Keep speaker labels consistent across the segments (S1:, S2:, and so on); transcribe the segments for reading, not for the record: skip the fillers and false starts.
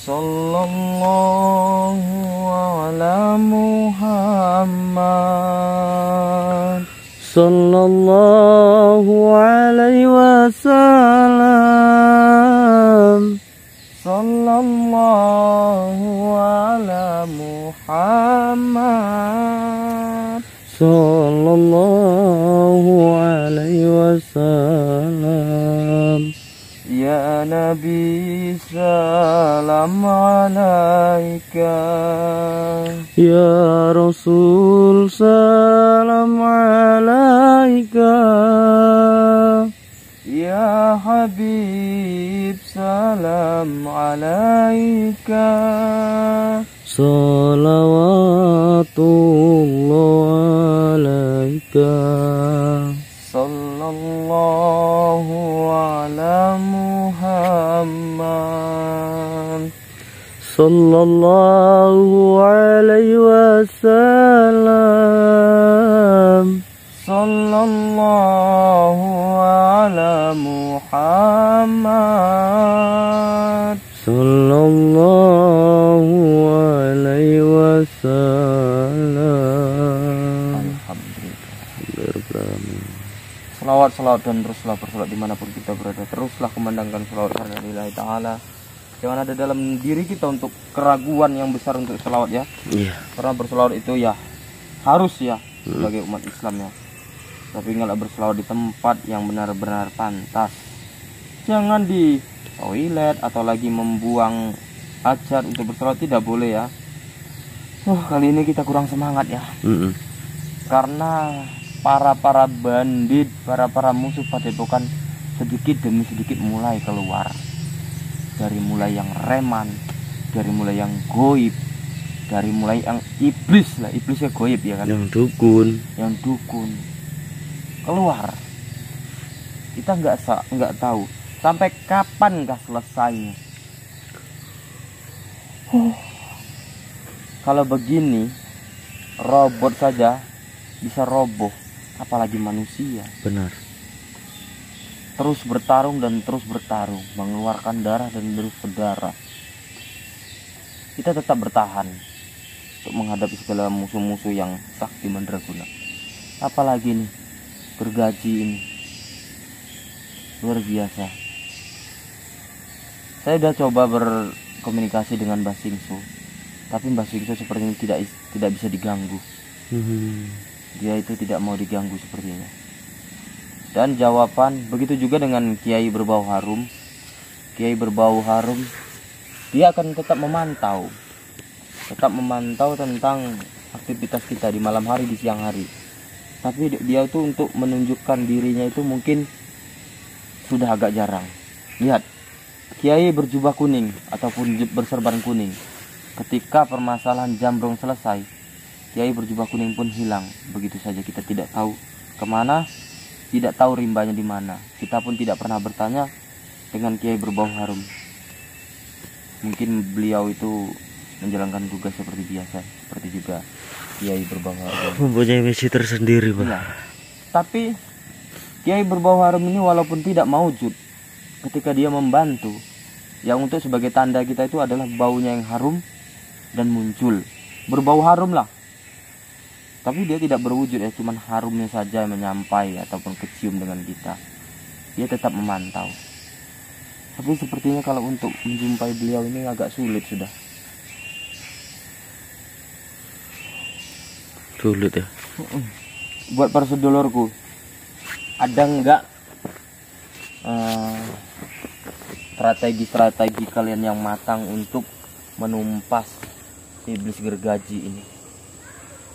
S1: Sallallahu ala Muhammad.
S2: Sallallahu alaihi wasallam.
S1: Sallallahu ala Muhammad.
S2: Sallallahu alaihi wasallam.
S1: Ya Nabi salam alaika.
S2: Ya Rasul salam alaika.
S1: Ya Habib salam alaika.
S2: Salawatullah alaika.
S1: Sallallahu ala Muhammad.
S2: Sallallahu alaihi wasallam.
S1: Sallallahu ala Muhammad.
S2: Sallallahu alaihi wasallam.
S1: Alhamdulillah. Salawat dan teruslah bersolat dimanapun kita berada. Teruslah kumandangkan salawat karena lillahi ta'ala. Jangan ada dalam diri kita untuk keraguan yang besar untuk salawat ya.
S2: Iya.
S1: Karena bersalawat itu ya harus ya sebagai umat Islam ya. Tapi ingatlah bersalawat di tempat yang benar-benar pantas. Jangan di toilet atau lagi membuang hajat untuk bersalawat, tidak boleh ya. Kali ini kita kurang semangat ya. Karena para bandit, para musuh padepokan sedikit demi sedikit mulai keluar. Dari mulai yang reman, dari mulai yang goib, dari mulai yang iblis lah, iblisnya goib ya kan.
S2: Yang dukun
S1: Keluar. Kita nggak tahu sampai kapan nggak selesainya. Kalau begini robot saja bisa roboh, apalagi manusia.
S2: Benar.
S1: Terus bertarung dan terus bertarung, mengeluarkan darah dan terus berdarah. Kita tetap bertahan untuk menghadapi segala musuh-musuh yang sakti mandraguna. Apalagi nih gergaji ini luar biasa. Saya udah coba berkomunikasi dengan Mbah Singsu, tapi Mbah Singsu sepertinya tidak bisa diganggu. Dia itu tidak mau diganggu sepertinya. Dan jawaban begitu juga dengan Kiai Berbau Harum. Kiai Berbau Harum dia akan tetap memantau tentang aktivitas kita di malam hari, di siang hari. Tapi dia itu untuk menunjukkan dirinya itu mungkin sudah agak jarang. Lihat, Kiai berjubah kuning ataupun berserban kuning. Ketika permasalahan Jambrong selesai, Kiai berjubah kuning pun hilang. Begitu saja, kita tidak tahu kemana, tidak tahu rimbanya di mana. Kita pun tidak pernah bertanya dengan Kiai Berbau Harum. Mungkin beliau itu menjalankan tugas seperti biasa, seperti juga Kiai Berbau Harum.
S2: Mempunyai misi tersendiri, Pak.
S1: Ya. Tapi Kiai Berbau Harum ini walaupun tidak maujud, ketika dia membantu, yang untuk sebagai tanda kita itu adalah baunya yang harum dan muncul. Berbau harum lah. Tapi dia tidak berwujud ya, cuman harumnya saja yang menyampai ataupun kecium dengan kita. Dia tetap memantau. Tapi sepertinya kalau untuk menjumpai beliau ini agak sulit sudah.
S2: Sulit ya.
S1: Buat para sedulurku, ada enggak strategi kalian yang matang untuk menumpas iblis gergaji ini?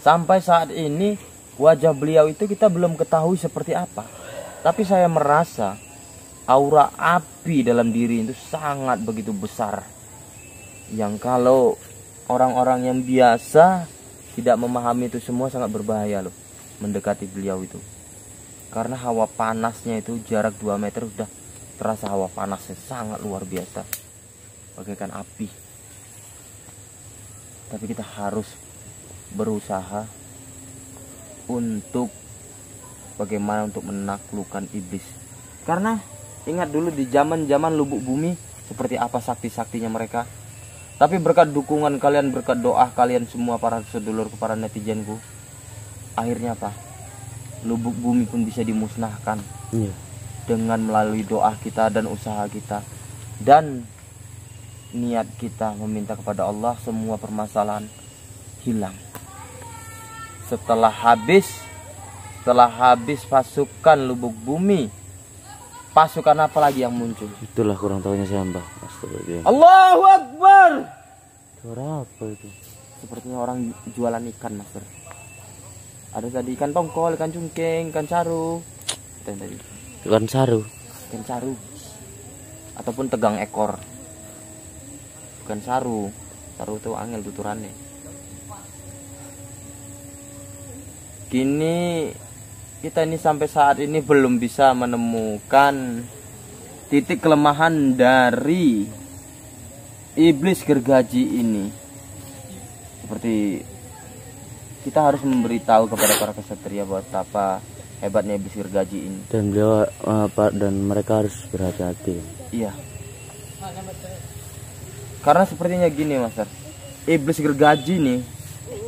S1: Sampai saat ini wajah beliau itu kita belum ketahui seperti apa. Tapi saya merasa aura api dalam diri itu sangat begitu besar. Yang kalau orang-orang yang biasa tidak memahami itu semua sangat berbahaya loh mendekati beliau itu. Karena hawa panasnya itu jarak 2 meter sudah terasa hawa panasnya sangat luar biasa. Bagaikan api. Tapi kita harus berusaha untuk bagaimana untuk menaklukkan iblis. Karena ingat dulu di zaman-zaman Lubuk Bumi seperti apa sakti-saktinya mereka. Tapi berkat dukungan kalian, berkat doa kalian semua para sedulurku, para netizenku, akhirnya apa? Lubuk Bumi pun bisa dimusnahkan.
S2: Iya.
S1: Dengan melalui doa kita dan usaha kita dan niat kita meminta kepada Allah, semua permasalahan hilang. Setelah habis pasukan Lubuk Bumi, pasukan apa lagi yang muncul?
S2: Itulah kurang tahunya saya, Mbah. Astagfirullah.
S1: Allahu Akbar.
S2: Suara apa itu?
S1: Sepertinya orang jualan ikan, Master. Ada tadi ikan tongkol, ikan cungkeng, ikan saru. Itu yang tadi.
S2: Ikan saru.
S1: Ikan saru. Ataupun tegang ekor. Bukan saru. Saru itu angel tuturannya. Kini kita ini sampai saat ini belum bisa menemukan titik kelemahan dari iblis gergaji ini. Seperti kita harus memberitahu kepada para kesatria bahwa betapa hebatnya iblis gergaji ini.
S2: Dan beliau dan mereka harus berhati-hati.
S1: Iya. Karena sepertinya gini, Master. Iblis gergaji nih,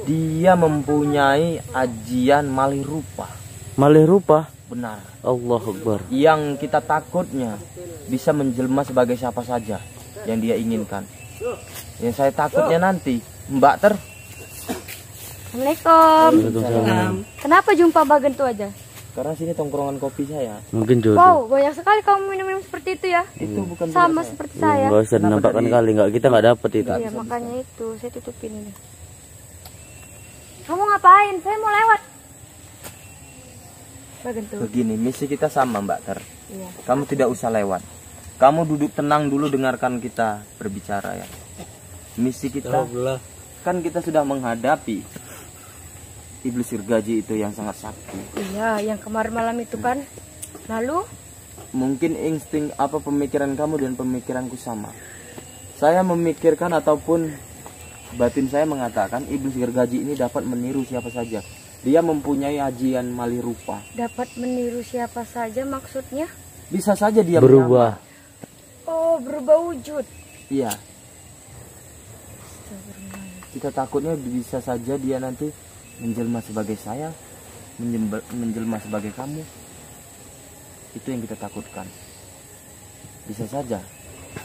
S1: dia mempunyai ajian malih rupa.
S2: Malih rupa.
S1: Benar.
S2: Allah Akbar.
S1: Yang kita takutnya bisa menjelma sebagai siapa saja yang dia inginkan. Yang saya takutnya nanti Mbak Ter.
S3: Assalamualaikum.
S2: Waalaikumsalam.
S3: Kenapa jumpa bagan tuh aja?
S1: Karena sini tongkrongan kopi saya.
S2: Mungkin jodoh.
S3: Wow, banyak sekali kamu minum-minum seperti itu ya.
S1: Itu bukan
S3: Sama
S1: punya saya.
S3: seperti saya.
S2: Enggak usah dinampakkan kali, enggak, kita enggak dapat itu.
S3: Iya, makanya itu saya tutupin ini. Kamu ngapain? Saya mau lewat. Bagan tuh.
S1: Begini, misi kita sama, Mbak Ter.
S3: Iya.
S1: Kamu tidak usah lewat. Kamu duduk tenang dulu, dengarkan kita berbicara ya. Misi kita kan kita sudah menghadapi iblis gergaji itu yang sangat sakti.
S3: Iya, yang kemarin malam itu kan. Lalu
S1: Mungkin insting apa pemikiran kamu dan pemikiranku sama. Saya memikirkan ataupun batin saya mengatakan iblis gergaji ini dapat meniru siapa saja. Dia mempunyai ajian malih rupa.
S3: dapat meniru siapa saja maksudnya?
S1: Bisa saja dia
S2: Berubah.
S3: Oh, berubah wujud.
S1: menyamar. Iya. Kita takutnya bisa saja dia nanti menjelma sebagai saya, menjelma sebagai kamu. Itu yang kita takutkan. Bisa saja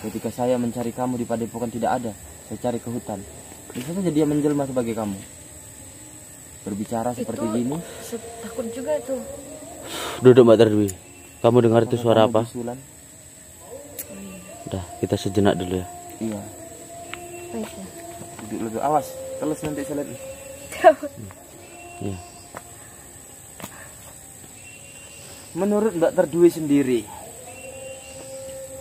S1: ketika saya mencari kamu di padepokan tidak ada, saya cari ke hutan. Bisa saja dia menjelma sebagai kamu. Berbicara seperti
S3: Itu
S1: gini.
S3: takut juga tuh.
S2: Duduk Mbak Terdwi. Kamu dengar itu suara
S1: Kamu
S2: apa?
S1: bisulan.
S2: Udah, kita sejenak dulu ya.
S1: Iya.
S3: Baik ya.
S1: Duduk dulu. Awas, teles nanti saya lihat.
S2: Iya.
S1: Menurut Mbak Terdwi sendiri,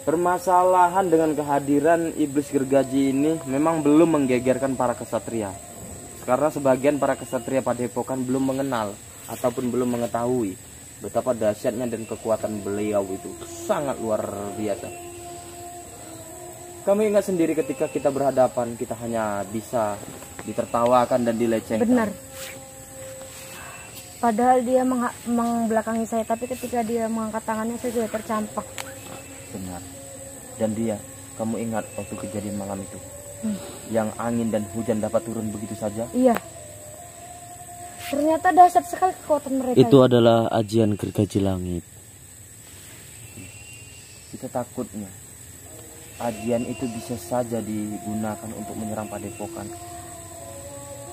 S1: permasalahan dengan kehadiran iblis gergaji ini memang belum menggegerkan para kesatria. Karena sebagian para kesatria padepokan belum mengenal ataupun belum mengetahui betapa dahsyatnya dan kekuatan beliau itu sangat luar biasa. Kamu ingat sendiri ketika kita berhadapan, kita hanya bisa ditertawakan dan dilecehkan.
S3: Benar. Padahal dia membelakangi saya, tapi ketika dia mengangkat tangannya saya sudah tercampak.
S1: Benar. Dan dia, kamu ingat waktu kejadian malam itu, yang angin dan hujan dapat turun begitu saja?
S3: Iya. Ternyata dahsyat sekali kekuatan mereka.
S2: Itu adalah ajian gergaji langit.
S1: Kita takutnya ajian itu bisa saja digunakan untuk menyerang padepokan.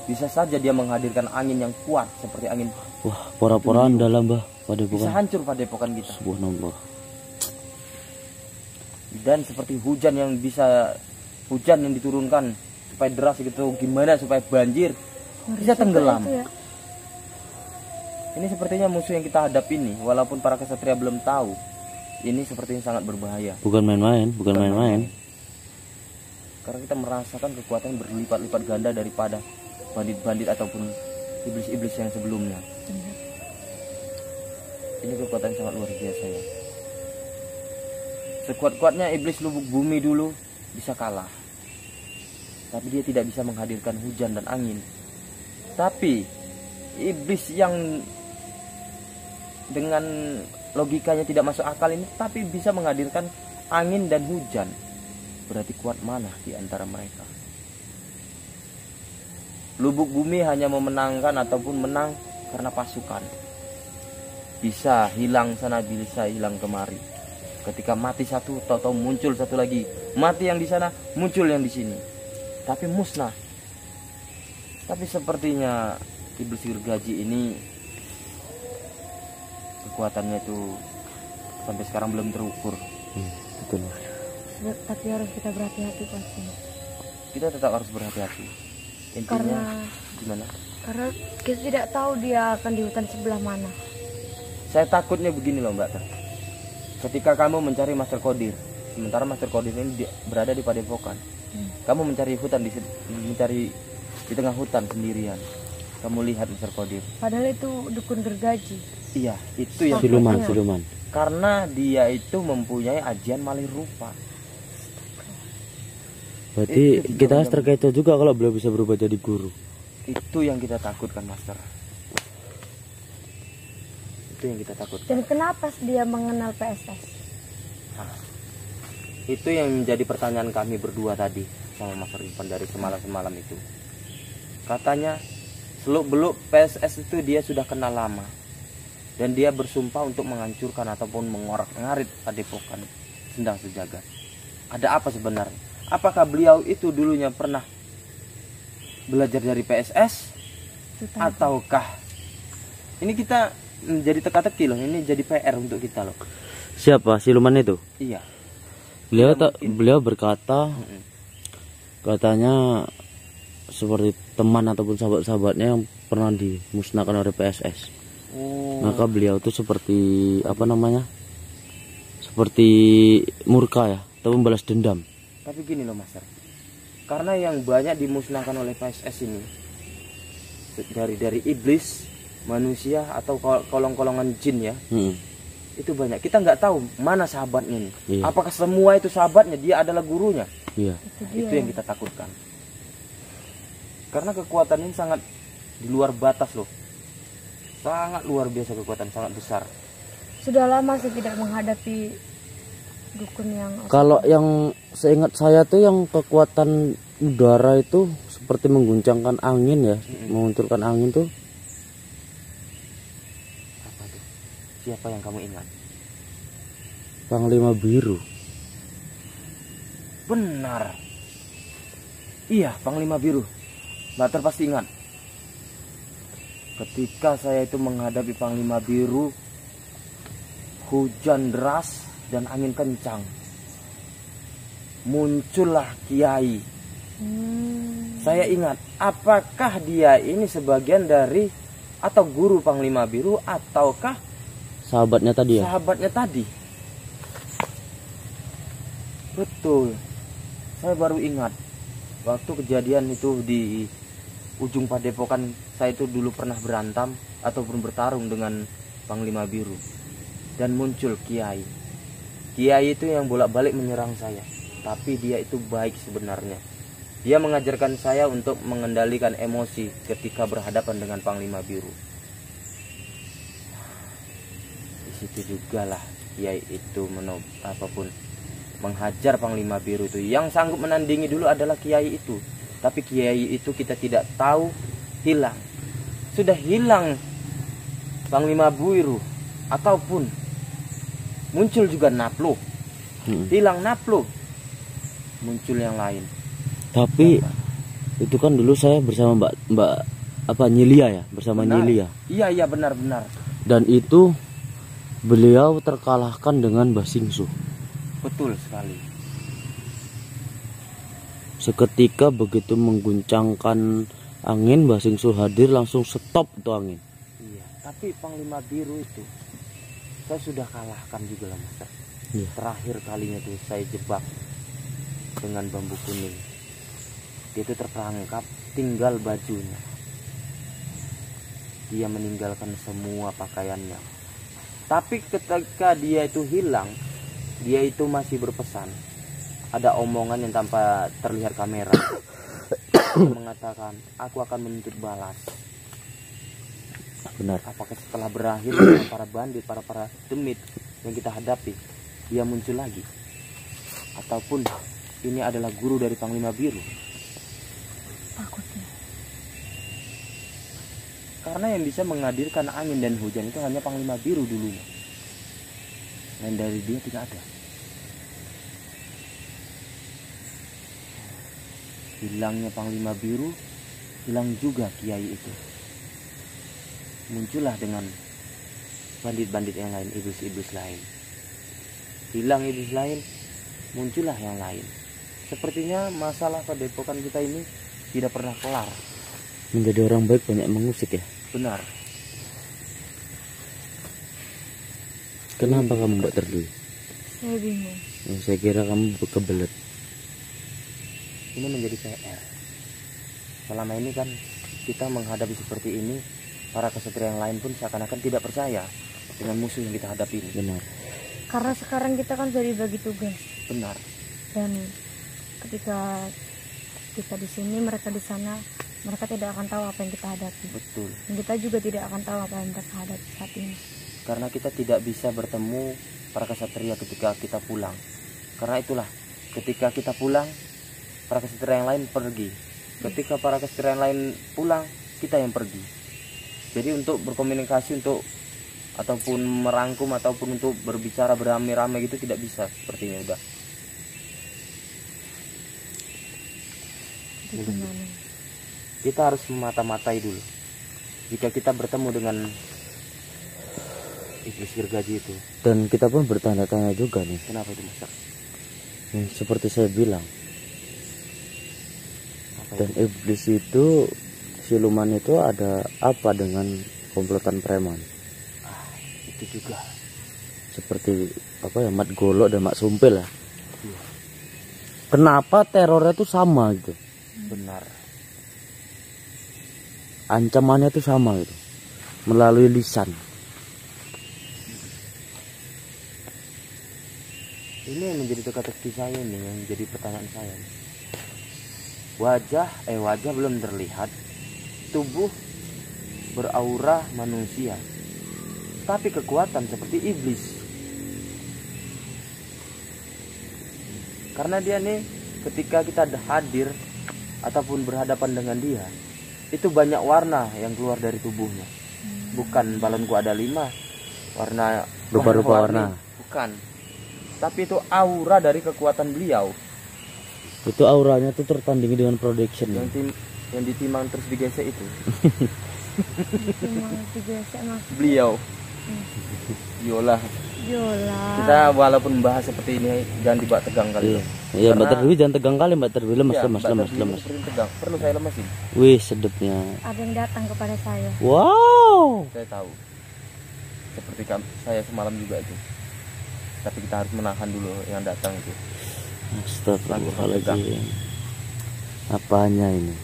S1: Bisa saja dia menghadirkan angin yang kuat seperti angin.
S2: Wah, pora-poraan dalam Mbah
S1: Bisa
S2: padepokan.
S1: hancur padepokan kita.
S2: Subhanallah.
S1: Dan seperti hujan yang diturunkan supaya deras gitu, gimana supaya banjir, bisa tenggelam.
S3: Itu ya.
S1: Ini sepertinya musuh yang kita hadapi ini, walaupun para kesatria belum tahu, ini sepertinya sangat berbahaya.
S2: Bukan main-main, bukan main-main.
S1: Karena kita merasakan kekuatan berlipat-lipat ganda daripada bandit-bandit ataupun iblis-iblis yang sebelumnya. Ini kekuatan sangat luar biasa ya. Sekuat-kuatnya iblis Lubuk Bumi dulu bisa kalah, tapi dia tidak bisa menghadirkan hujan dan angin. Tapi iblis yang dengan logikanya tidak masuk akal ini tapi bisa menghadirkan angin dan hujan, berarti kuat mana di antara mereka? Lubuk Bumi hanya memenangkan ataupun menang karena pasukan. Bisa hilang sana, bisa hilang kemari. Ketika mati satu, tahu-tahu muncul satu lagi. Mati yang di sana, muncul yang di sini. Tapi musnah. Tapi sepertinya iblis gergaji ini kekuatannya itu sampai sekarang belum terukur.
S2: Betul.
S3: Tapi harus kita berhati-hati pasti.
S1: Kita tetap harus berhati-hati. Intinya
S3: Karena
S1: gimana?
S3: karena kita tidak tahu dia akan di hutan sebelah mana.
S1: Saya takutnya begini loh Mbak Ter. Ketika kamu mencari Master Kodir, sementara Master Kodir ini berada di Padepokan, kamu mencari hutan mencari di tengah hutan sendirian. Kamu lihat Master Kodir.
S3: Padahal itu dukun gergaji.
S1: Iya, itu yang
S2: Siluman.
S1: karena dia itu mempunyai ajian malih rupa.
S2: Berarti kita harus terkait juga kalau beliau bisa berubah jadi guru.
S1: Itu yang kita takutkan, Master. Itu yang kita takutkan.
S3: Dan kenapa dia mengenal PSS?
S1: Nah, itu yang menjadi pertanyaan kami berdua tadi sama Mas Rifan dari semalam itu. Katanya seluk-beluk PSS itu dia sudah kenal lama. Dan dia bersumpah untuk menghancurkan ataupun mengorak-ngarit Padepokan Sendang Sejagat. Ada apa sebenarnya? Apakah beliau itu dulunya pernah belajar dari PSS? Ataukah ini kita menjadi teka-teki loh, ini jadi PR untuk kita loh.
S2: Siapa siluman itu?
S1: Iya.
S2: Beliau berkata, katanya seperti teman ataupun sahabat-sahabatnya yang pernah dimusnahkan oleh PSS. Maka beliau itu seperti apa namanya? Seperti murka ya, atau membalas dendam.
S1: Tapi gini loh Master, karena yang banyak dimusnahkan oleh PSS ini dari iblis, manusia atau kolong-kolongan jin ya, itu banyak. Kita nggak tahu mana sahabatnya nih.
S2: Iya.
S1: Apakah semua itu sahabatnya? Dia adalah gurunya.
S2: Iya.
S1: Itu yang kita takutkan. Karena kekuatan ini sangat di luar batas loh, sangat luar biasa, kekuatan sangat besar.
S3: Sudah lama saya tidak menghadapi dukun yang
S2: Kalau yang seingat saya tuh yang kekuatan udara itu seperti mengguncangkan angin ya, mengunturkan angin tuh.
S1: Apa tuh? Siapa yang kamu ingat?
S2: Panglima Biru.
S1: Benar. Iya, Panglima Biru. Mbak Ter pasti ingat. Ketika saya itu menghadapi Panglima Biru, hujan deras dan angin kencang. Muncullah Kiai. Saya ingat, apakah dia ini sebagian dari atau guru Panglima Biru ataukah
S2: Sahabatnya tadi ya?
S1: sahabatnya tadi? Betul. Saya baru ingat waktu kejadian itu di ujung Padepokan, saya itu dulu pernah berantem ataupun bertarung dengan Panglima Biru. Dan muncul Kiai. Kiai itu yang bolak-balik menyerang saya. Tapi dia itu baik sebenarnya. Dia mengajarkan saya untuk mengendalikan emosi ketika berhadapan dengan Panglima Biru. Di situ juga lah Kiai itu menghajar Panglima Biru itu. Yang sanggup menandingi dulu adalah Kiai itu. Tapi Kiai itu kita tidak tahu hilang. Sudah hilang Panglima Biru ataupun muncul juga Naplu. Hilang Naplu, muncul yang lain.
S2: Tapi itu kan dulu saya bersama Mbak apa Nyilia ya, bersama
S1: Benar.
S2: Nyilia.
S1: Iya benar.
S2: Dan itu beliau terkalahkan dengan Basingsu.
S1: Betul sekali.
S2: Seketika begitu mengguncangkan angin, Basingsu hadir langsung stop itu angin.
S1: Iya, tapi Panglima Biru itu saya sudah kalahkan juga lah Master.
S2: Iya.
S1: Terakhir kalinya tuh saya jebak dengan bambu kuning. Dia itu terperangkap, tinggal bajunya. Dia meninggalkan semua pakaiannya. Tapi ketika dia itu hilang, dia itu masih berpesan. Ada omongan yang tanpa terlihat kamera. Dia mengatakan, aku akan menuntut balas.
S2: Benar.
S1: Apakah setelah berakhir dengan para bandit, para demit yang kita hadapi, dia muncul lagi? Ataupun ini adalah guru dari Panglima Biru?
S3: takutnya.
S1: Karena yang bisa menghadirkan angin dan hujan itu hanya Panglima Biru dulunya. Dan dari dia tidak ada. Hilangnya Panglima Biru, hilang juga kiai itu. Muncullah dengan bandit-bandit yang lain, iblis-iblis lain. Hilang iblis lain, muncullah yang lain. Sepertinya masalah padepokan kita ini tidak pernah kelar.
S2: Menjadi orang baik banyak mengusik ya.
S1: Benar.
S2: Kenapa kamu Mbak Terdu?
S3: Saya bingung.
S2: Saya kira kamu kebelet.
S1: Ini menjadi PR. Selama ini kan kita menghadapi seperti ini, para kesatria yang lain pun seakan-akan tidak percaya dengan musuh yang kita hadapi ini.
S2: Benar.
S3: Karena sekarang kita kan sudah dibagi tugas.
S1: Benar.
S3: Dan ketika kita di sini, mereka di sana, mereka tidak akan tahu apa yang kita hadapi.
S1: Betul.
S3: Dan kita juga tidak akan tahu apa yang mereka hadapi saat ini.
S1: Karena kita tidak bisa bertemu para kesatria ketika kita pulang. Karena itulah, ketika kita pulang, para kesatria yang lain pergi. Ketika para kesatria yang lain pulang, kita yang pergi. Jadi untuk berkomunikasi, untuk ataupun merangkum ataupun untuk berbicara beramai-ramai gitu tidak bisa sepertinya udah.
S3: Jadi gimana?
S1: Kita harus memata-matai dulu. Jika kita bertemu dengan iblis gergaji itu,
S2: Dan kita pun bertanya-tanya juga nih.
S1: kenapa itu Mas?
S2: Seperti saya bilang.
S1: Apa
S2: Dan
S1: itu?
S2: iblis itu, siluman itu ada apa dengan komplotan preman?
S1: Itu juga.
S2: Seperti apa ya, Mat Golok dan Mak Sumpil lah.
S1: Iya.
S2: Kenapa terornya itu sama gitu?
S1: Benar.
S2: Ancamannya itu sama gitu. Melalui lisan.
S1: Ini yang menjadi teka-teki saya nih, yang menjadi pertanyaan saya nih. Wajah belum terlihat, tubuh beraura manusia, tapi kekuatan seperti iblis. Karena dia nih, ketika kita hadir ataupun berhadapan dengan dia, itu banyak warna yang keluar dari tubuhnya. Bukan balonku ada 5 warna,
S2: Rupa-rupa
S1: warna-warni.
S2: warna.
S1: Bukan, tapi itu aura dari kekuatan beliau
S2: Itu auranya tuh tertandingi dengan production.
S1: yang ditimang terus digesek itu.
S3: Memang digesek mas.
S1: Beliau Yola.
S3: Yola.
S1: Kita walaupun membahas seperti ini jangan dibawa tegang kali.
S2: Iya, iya Mbak
S1: Karena-
S2: Terwi jangan tegang kali Mbak Terwi, lemas
S1: Iya,
S2: lemas
S1: Mbak
S2: lemas
S1: Terwi
S2: lemas.
S1: seperti tegang. Perlu saya lemasin.
S2: Wih sedapnya.
S3: Ada yang datang kepada saya.
S2: Wow.
S1: Saya tahu. Seperti saya semalam juga itu. Tapi kita harus menahan dulu yang datang itu.
S2: Astagfirullahaladzim. Apanya ini?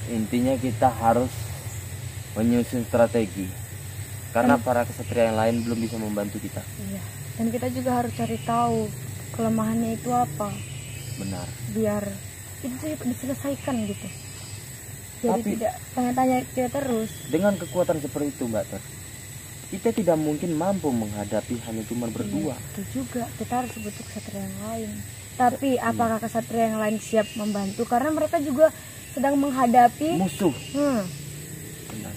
S1: Intinya kita harus menyusun strategi. Karena para kesatria yang lain belum bisa membantu kita.
S3: Iya. Dan kita juga harus cari tahu kelemahannya itu apa,
S1: Benar.
S3: biar itu diselesaikan gitu. Jadi
S1: Tapi-
S3: tidak tanya-tanya kita terus.
S1: Dengan kekuatan seperti itu, Mbak Ter, kita tidak mungkin mampu menghadapi hanya cuma berdua.
S3: Itu juga kita harus butuh kesatria yang lain. Tapi apakah kesatria yang lain siap membantu? Karena mereka juga sedang menghadapi.
S1: Musuh. Benar.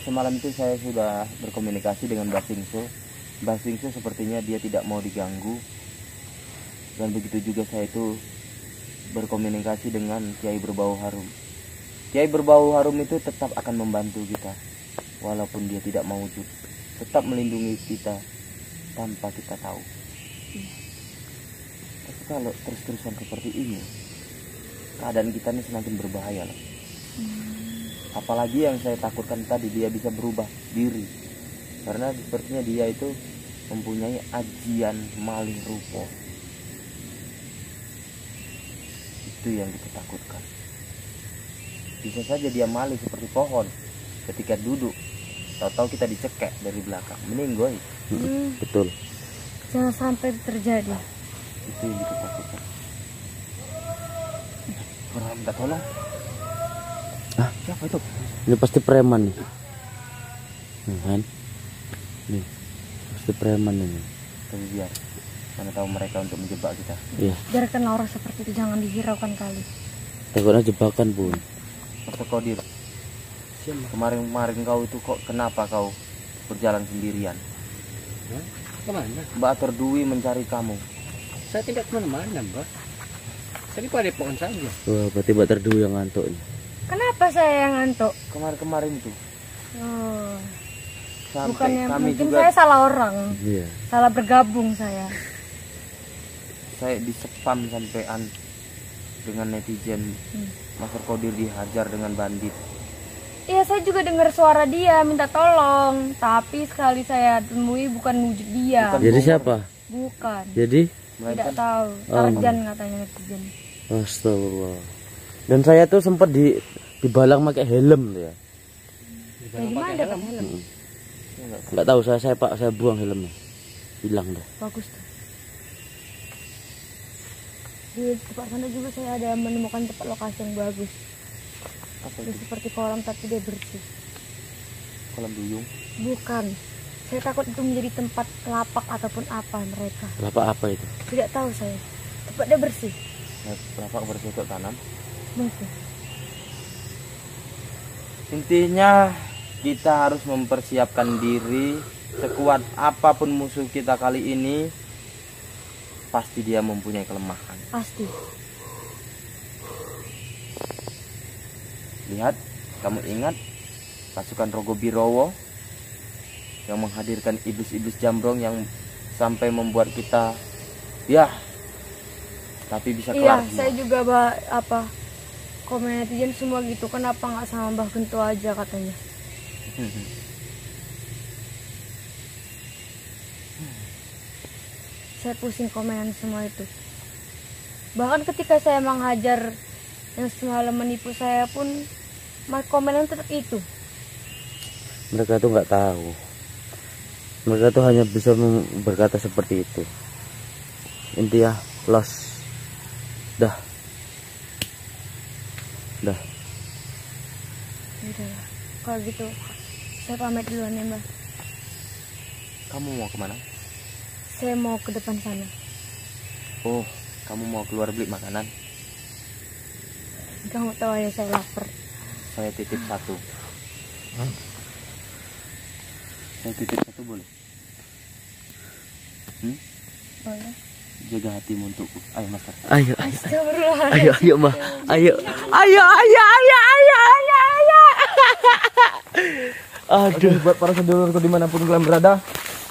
S1: Semalam itu saya sudah berkomunikasi dengan Mbak Singso. Mbak Singso sepertinya dia tidak mau diganggu. Dan begitu juga saya itu berkomunikasi dengan Kiai Berbau Harum. Kiai Berbau Harum itu tetap akan membantu kita. Walaupun dia tidak mau wujud. Tetap melindungi kita tanpa kita tahu. Tapi kalau terus-terusan seperti ini, keadaan kita ini semakin berbahaya loh. Apalagi yang saya takutkan tadi, dia bisa berubah diri. Karena sepertinya dia itu mempunyai ajian maling rupo. Itu yang kita takutkan. Bisa saja dia maling seperti pohon. Ketika duduk, tahu-tahu kita dicekek dari belakang, meninggoy.
S2: Betul.
S3: Jangan sampai terjadi.
S1: Itu yang kita takutkan. Pernah minta tolong?
S2: Hah?
S1: Siapa itu?
S2: Ini pasti preman nih. Kan? Nih. Pasti preman ini.
S1: Tapi biar mana tahu mereka untuk menjebak kita.
S2: Iya.
S3: Biarkanlah orang seperti itu, jangan dihiraukan kali.
S2: Takutnya jebakan pun.
S1: Dr. Kodir, Kemarin kau itu kok kenapa kau berjalan sendirian?
S4: Hah? Kemana?
S1: Mbak Atur Dwi mencari kamu.
S4: Saya tidak kemana-mana, Mbak. Saya di Padepokan saja.
S2: Wah, berarti Mbak Terdu yang ngantuk nih.
S3: Kenapa saya yang ngantuk?
S1: Kemarin itu
S3: Oh,
S1: sampai
S3: bukannya
S1: kami
S3: mungkin
S1: juga
S3: saya salah orang,
S2: Iya.
S3: salah bergabung saya.
S1: saya disepam sampean dengan netizen. Mas Kodir dihajar dengan bandit.
S3: Iya, saya juga dengar suara dia minta tolong, tapi sekali saya temui bukan wujud dia.
S1: Bukan.
S2: Jadi siapa?
S3: Bukan.
S2: Jadi
S3: Tidak tahu. Tarjan katanya netizen.
S2: astagfirullah. Dan saya tuh sempat dibalang pakai helm tuh ya.
S3: Ya gimana dapat helm?
S2: Enggak tahu saya buang helmnya. Hilang dah.
S3: Bagus tuh. Di tempat sana juga saya ada menemukan tempat lokasi yang bagus. Dia seperti kolam tapi dia bersih.
S1: Kolam duyung.
S3: Bukan. Saya takut itu menjadi tempat lapak ataupun apa mereka.
S2: Apa itu?
S3: Tidak tahu saya. Tempat dia bersih.
S1: Lapak bercocok tanam.
S3: Mungkin.
S1: Intinya kita harus mempersiapkan diri. Sekuat apapun musuh kita kali ini, pasti dia mempunyai kelemahan.
S3: Pasti.
S1: Lihat, kamu ingat pasukan Rogo Birowo yang menghadirkan iblis-iblis jambrong yang sampai membuat kita tapi bisa
S3: Iya,
S1: kelar semua.
S3: saya juga komen netizen semua gitu. Kenapa nggak sama Mbah Gento aja katanya. Saya pusing komenan semua itu. Bahkan ketika saya menghajar yang semalam menipu saya pun, komenan tetap itu.
S2: Mereka tuh nggak tahu. Mereka tuh hanya bisa berkata seperti itu. Intinya loss. Dah.
S3: Udahlah. Kalau gitu, saya pamit duluan ya Mbak.
S1: Kamu mau kemana?
S3: Saya mau ke depan sana.
S1: Oh, kamu mau keluar beli makanan?
S3: Kamu tahu ya saya lapar.
S1: Saya titip satu. Saya titip satu boleh?
S3: Boleh.
S1: Jaga hatimu untukku. Ayo master.
S2: Ayo.
S3: Astagfirullah.
S2: Ayo, Mbak. Ayo.
S1: Aduh, buat para sedulurku dimanapun kalian berada,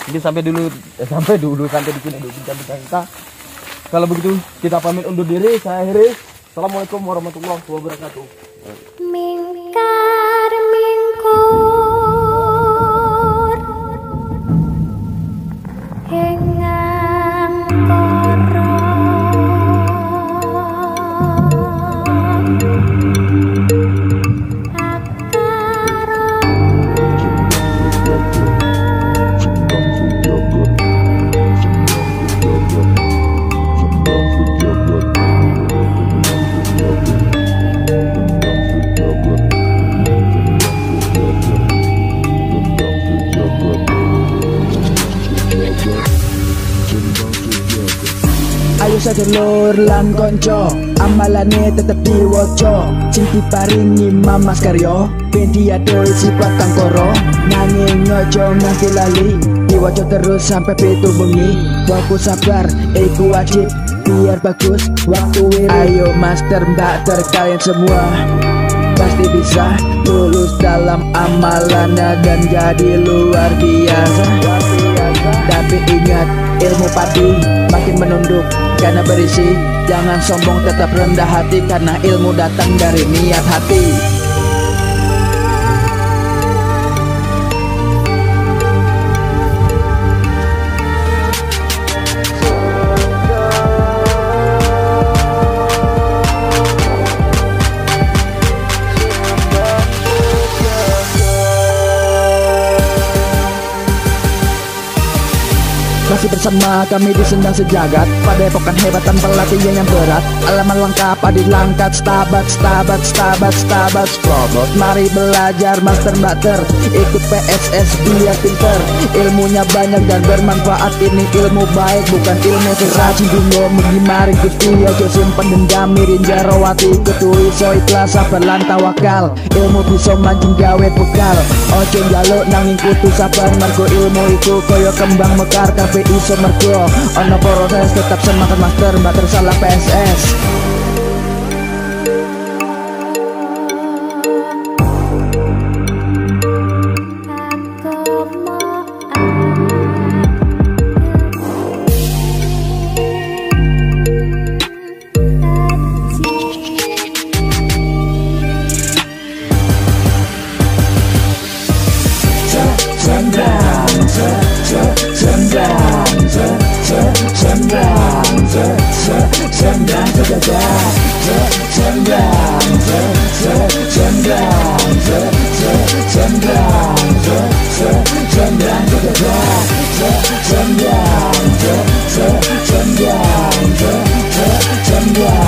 S1: mungkin sampai di sini dulu bincang-bincang kita. Kalau begitu kita pamit undur diri. Saya akhiri. Assalamualaikum warahmatullahi wabarakatuh.
S5: Mingkar mingkur hengang koro
S6: Ayo sedulur lan konco, amalane tetep diwoco. Sing diparingi Mamas Karyo, ben diadoh sifat kang koro. Nanging ojo nganti lali, diwoco terus sampai pitu bengi. Fokus sabar, iku wajib, biar bagus waktu wiri. Ayo master mbak kalian semua pasti bisa lulus dalam amalannya dan jadi luar biasa. Tapi ingat, ilmu padi makin menunduk karena berisi. Jangan sombong, tetap rendah hati karena ilmu datang dari niat hati. Masih bersama sama kami disendang sejagat. Padepokan hebat tanpa latihan yang berat. Alaman lengkap adi langkat. Stabat Strobot. Mari belajar master mater. Ikut PSS biar pinter. Ilmunya banyak dan bermanfaat. Ini ilmu baik bukan ilmu serasi. Dungo mengimarin gusti ojo simpen dendam. Mirin jarawati ketui so ikhlas sabar lan tawakal. Ilmu bisa mancing gawe bekal. Ojo njaluk nanging kudu sabar. Mergo ilmu iku koyo kembang mekar. Kabeh iso mergo ono proses. Tetap semangat master mater salah PSS. Sembang